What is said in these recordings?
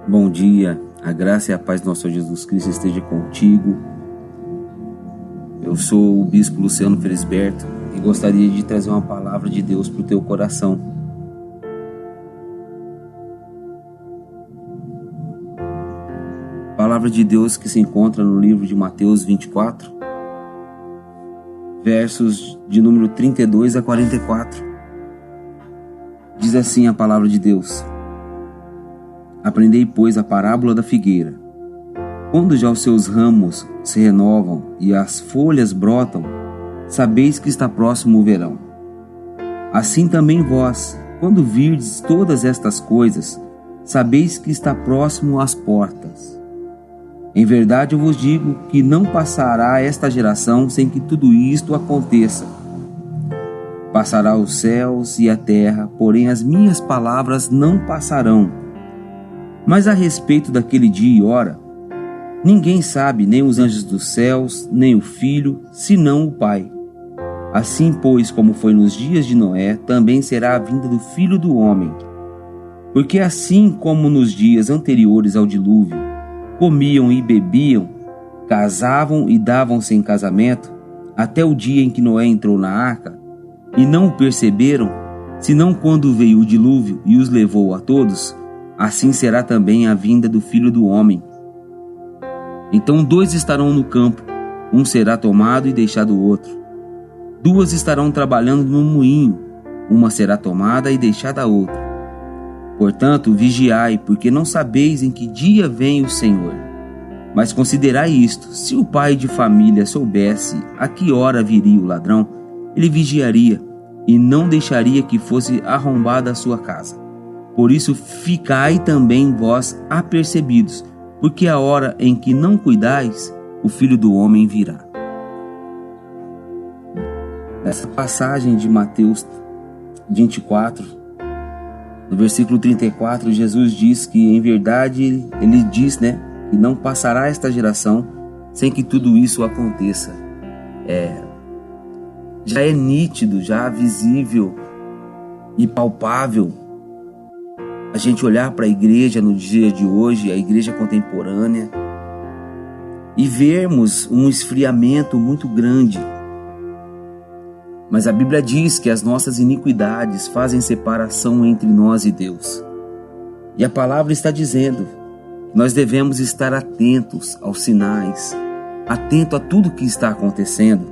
Bom dia, a graça e a paz do nosso Senhor Jesus Cristo esteja contigo. Eu sou o Bispo Luciano Felisberto e gostaria de trazer uma palavra de Deus para o teu coração. Palavra de Deus que se encontra no livro de Mateus 24, versos de número 32 a 44. Diz assim a palavra de Deus: Aprendei, pois, a parábola da figueira. Quando já os seus ramos se renovam e as folhas brotam, sabeis que está próximo o verão. Assim também vós, quando virdes todas estas coisas, sabeis que está próximo às portas. Em verdade eu vos digo que não passará esta geração sem que tudo isto aconteça. Passará os céus e a terra, porém as minhas palavras não passarão. Mas a respeito daquele dia e hora, ninguém sabe, nem os anjos dos céus, nem o Filho, senão o Pai. Assim, pois, como foi nos dias de Noé, também será a vinda do Filho do Homem. Porque assim como nos dias anteriores ao dilúvio, comiam e bebiam, casavam e davam-se em casamento, até o dia em que Noé entrou na arca, e não o perceberam, senão quando veio o dilúvio e os levou a todos, assim será também a vinda do Filho do Homem. Então 2 estarão no campo, um será tomado e deixado o outro. 2 estarão trabalhando no moinho, uma será tomada e deixada a outra. Portanto, vigiai, porque não sabeis em que dia vem o Senhor. Mas considerai isto: se o pai de família soubesse a que hora viria o ladrão, ele vigiaria e não deixaria que fosse arrombada a sua casa. Por isso, ficai também vós apercebidos, porque a hora em que não cuidais, o Filho do Homem virá. Nessa passagem de Mateus 24, no versículo 34, Jesus diz que, em verdade, ele diz, que não passará esta geração sem que tudo isso aconteça. Já é nítido, já visível e palpável a gente olhar para a igreja no dia de hoje, a igreja contemporânea, e vermos um esfriamento muito grande. Mas a Bíblia diz que as nossas iniquidades fazem separação entre nós e Deus. E a palavra está dizendo que nós devemos estar atentos aos sinais, atento a tudo que está acontecendo,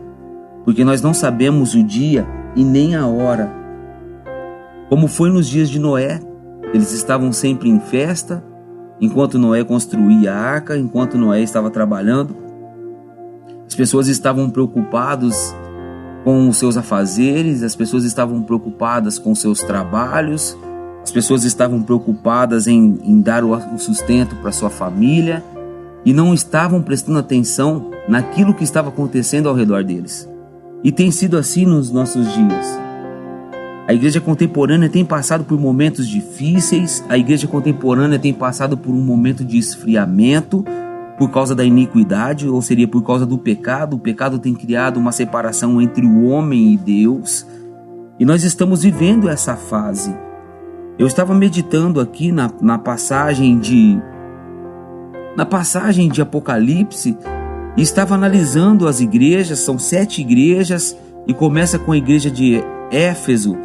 porque nós não sabemos o dia e nem a hora. Como foi nos dias de Noé, eles estavam sempre em festa, enquanto Noé construía a arca, enquanto Noé estava trabalhando. As pessoas estavam preocupadas com os seus afazeres, as pessoas estavam preocupadas com os seus trabalhos, as pessoas estavam preocupadas em dar o sustento para sua família e não estavam prestando atenção naquilo que estava acontecendo ao redor deles. E tem sido assim nos nossos dias. A igreja contemporânea tem passado por momentos difíceis, a igreja contemporânea tem passado por um momento de esfriamento por causa da iniquidade, ou seria por causa do pecado. O pecado tem criado uma separação entre o homem e Deus, e nós estamos vivendo essa fase. Eu estava meditando aqui na passagem de Apocalipse, e estava analisando as igrejas. São 7 igrejas, e começa com a igreja de Éfeso,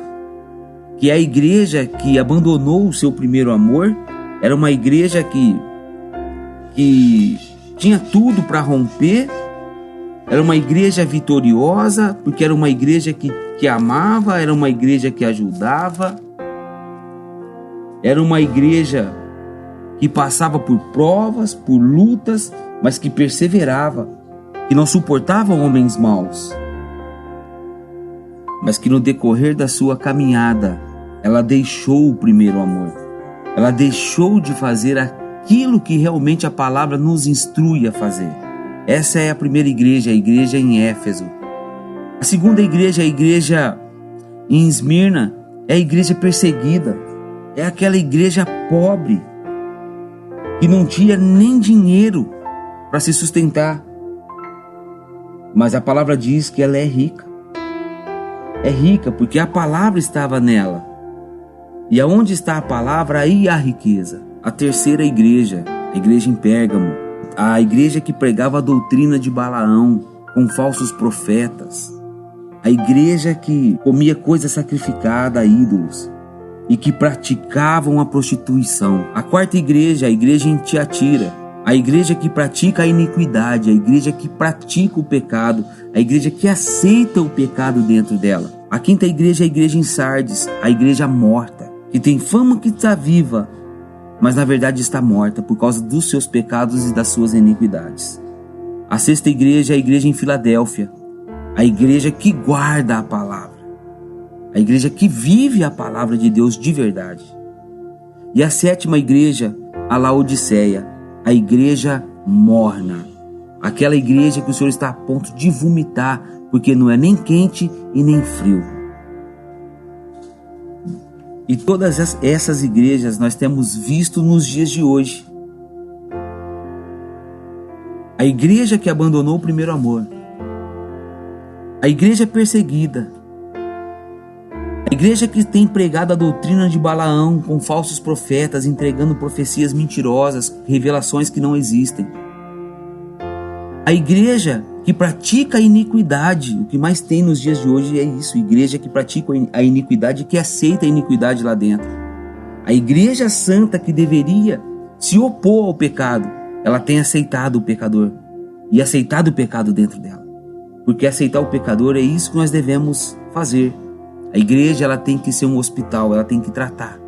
que é a igreja que abandonou o seu primeiro amor. Era uma igreja que tinha tudo para romper, era uma igreja vitoriosa, porque era uma igreja que amava, era uma igreja que ajudava, era uma igreja que passava por provas, por lutas, mas que perseverava, que não suportava homens maus, mas que no decorrer da sua caminhada, ela deixou o primeiro amor. Ela deixou de fazer aquilo que realmente a palavra nos instrui a fazer. Essa é a primeira igreja, a igreja em Éfeso. A segunda igreja, a igreja em Esmirna, é a igreja perseguida. É aquela igreja pobre, que não tinha nem dinheiro para se sustentar. Mas a palavra diz que ela é rica. É rica porque a palavra estava nela. E aonde está a palavra, aí há riqueza. a terceira igreja, a igreja em Pérgamo, a igreja que pregava a doutrina de Balaão com falsos profetas, a igreja que comia coisa sacrificada a ídolos e que praticavam a prostituição. A quarta igreja, a igreja em Tiatira, a igreja que pratica a iniquidade, a igreja que pratica o pecado, a igreja que aceita o pecado dentro dela. A quinta igreja é a igreja em Sardes, a igreja morta, que tem fama que está viva, mas na verdade está morta por causa dos seus pecados e das suas iniquidades. A sexta igreja é a igreja em Filadélfia, a igreja que guarda a palavra, a igreja que vive a palavra de Deus de verdade. E a sétima igreja, a Laodiceia, a igreja morna, aquela igreja que o Senhor está a ponto de vomitar, porque não é nem quente e nem frio. E todas essas igrejas nós temos visto nos dias de hoje. A igreja que abandonou o primeiro amor, a igreja perseguida, a igreja que tem pregado a doutrina de Balaão com falsos profetas, entregando profecias mentirosas, revelações que não existem. A igreja que pratica a iniquidade, o que mais tem nos dias de hoje é isso, igreja que pratica a iniquidade, que aceita a iniquidade lá dentro. A igreja santa que deveria se opor ao pecado, ela tem aceitado o pecador e aceitado o pecado dentro dela. Porque aceitar o pecador é isso que nós devemos fazer. A igreja ela tem que ser um hospital, ela tem que tratar.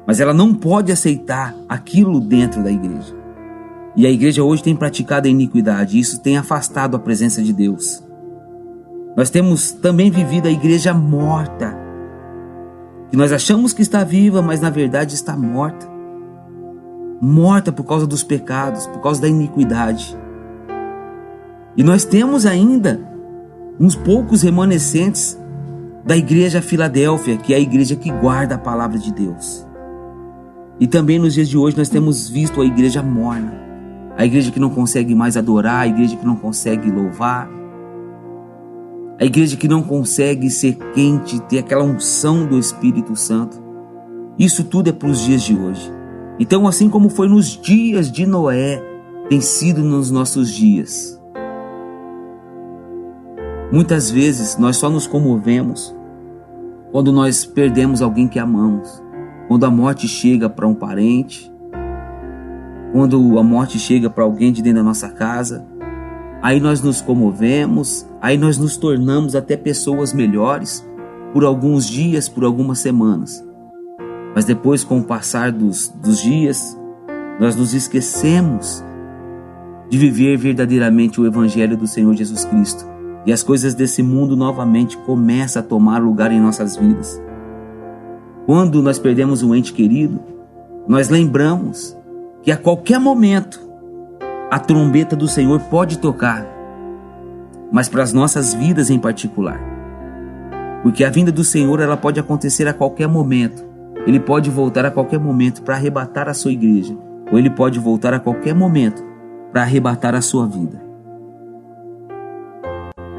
Mas ela não pode aceitar aquilo dentro da igreja. E a igreja hoje tem praticado a iniquidade, e isso tem afastado a presença de Deus. Nós temos também vivido a igreja morta, que nós achamos que está viva, mas na verdade está morta. Morta por causa dos pecados, por causa da iniquidade. E nós temos ainda uns poucos remanescentes da igreja Filadélfia, que é a igreja que guarda a palavra de Deus. E também nos dias de hoje nós temos visto a igreja morna, a igreja que não consegue mais adorar, a igreja que não consegue louvar, a igreja que não consegue ser quente, ter aquela unção do Espírito Santo. Isso tudo é para os dias de hoje. Então, assim como foi nos dias de Noé, tem sido nos nossos dias. Muitas vezes nós só nos comovemos quando nós perdemos alguém que amamos, quando a morte chega para um parente, quando a morte chega para alguém de dentro da nossa casa. Aí nós nos comovemos, aí nós nos tornamos até pessoas melhores por alguns dias, por algumas semanas. Mas depois, com o passar dos dias, nós nos esquecemos de viver verdadeiramente o Evangelho do Senhor Jesus Cristo. E as coisas desse mundo novamente começam a tomar lugar em nossas vidas. Quando nós perdemos um ente querido, nós lembramos que a qualquer momento a trombeta do Senhor pode tocar, mas para as nossas vidas em particular. Porque a vinda do Senhor ela pode acontecer a qualquer momento. Ele pode voltar a qualquer momento para arrebatar a sua igreja, ou ele pode voltar a qualquer momento para arrebatar a sua vida.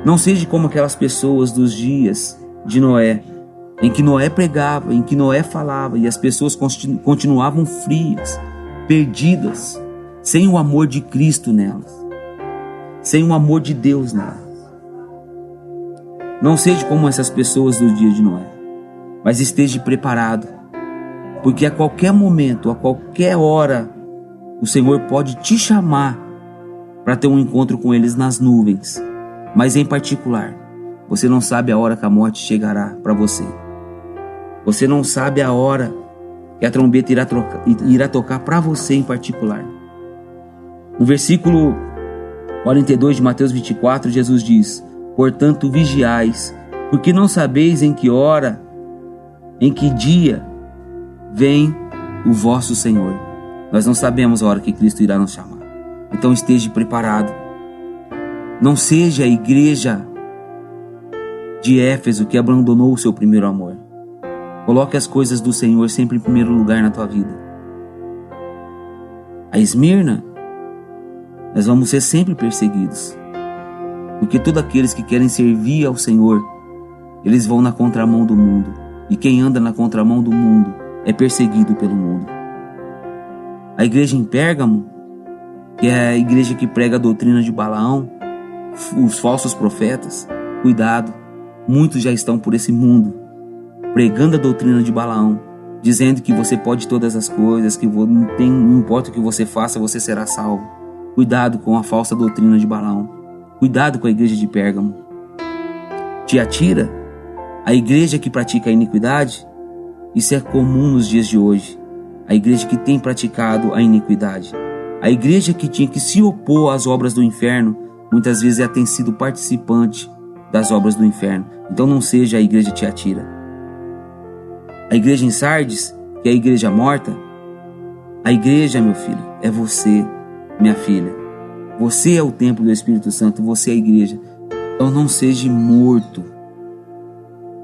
Não seja como aquelas pessoas dos dias de Noé, em que Noé pregava, em que Noé falava, e as pessoas continuavam frias, perdidas, sem o amor de Cristo nelas, sem o amor de Deus nelas. Não seja como essas pessoas dos dias de Noé, mas esteja preparado, porque a qualquer momento, a qualquer hora, o Senhor pode te chamar para ter um encontro com eles nas nuvens. Mas em particular, você não sabe a hora que a morte chegará para você. Você não sabe a hora que a trombeta irá tocar para você em particular. No versículo 42 de Mateus 24, Jesus diz: portanto, vigiais, porque não sabeis em que hora, em que dia vem o vosso Senhor. Nós não sabemos a hora que Cristo irá nos chamar. Então esteja preparado. Não seja a igreja de Éfeso que abandonou o seu primeiro amor. Coloque as coisas do Senhor sempre em primeiro lugar na tua vida. A Esmirna, nós vamos ser sempre perseguidos. Porque todos aqueles que querem servir ao Senhor, eles vão na contramão do mundo. E quem anda na contramão do mundo é perseguido pelo mundo. A igreja em Pérgamo, que é a igreja que prega a doutrina de Balaão, os falsos profetas, cuidado, muitos já estão por esse mundo, pregando a doutrina de Balaão, dizendo que você pode todas as coisas, que não importa o que você faça, você será salvo. Cuidado com a falsa doutrina de Balaão. Cuidado com a igreja de Pérgamo. Tiatira, a igreja que pratica a iniquidade, isso é comum nos dias de hoje. A igreja que tem praticado a iniquidade. A igreja que tinha que se opor às obras do inferno, muitas vezes ela tem sido participante das obras do inferno. Então não seja a igreja Tiatira. A igreja em Sardes, que é a igreja morta, a igreja, meu filho, é você, minha filha. Você é o templo do Espírito Santo, você é a igreja. Então não seja morto.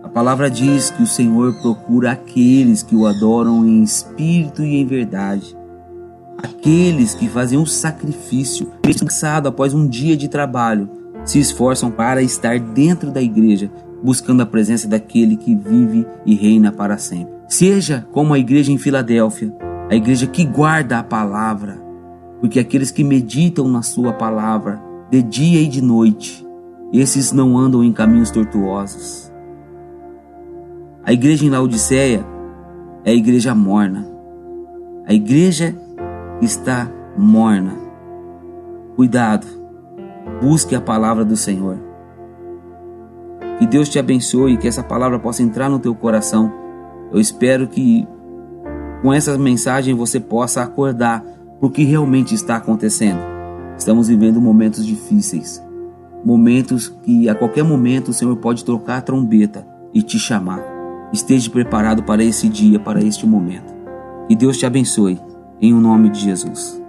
A palavra diz que o Senhor procura aqueles que o adoram em espírito e em verdade. Aqueles que fazem um sacrifício, cansado após um dia de trabalho, se esforçam para estar dentro da igreja, buscando a presença daquele que vive e reina para sempre. Seja como a igreja em Filadélfia, a igreja que guarda a palavra, porque aqueles que meditam na sua palavra, de dia e de noite, esses não andam em caminhos tortuosos. A igreja em Laodiceia é a igreja morna. A igreja está morna. Cuidado, busque a palavra do Senhor. Que Deus te abençoe e que essa palavra possa entrar no teu coração. Eu espero que com essa mensagem você possa acordar para o que realmente está acontecendo. Estamos vivendo momentos difíceis, momentos que a qualquer momento o Senhor pode tocar a trombeta e te chamar. Esteja preparado para esse dia, para este momento. Que Deus te abençoe, em o nome de Jesus.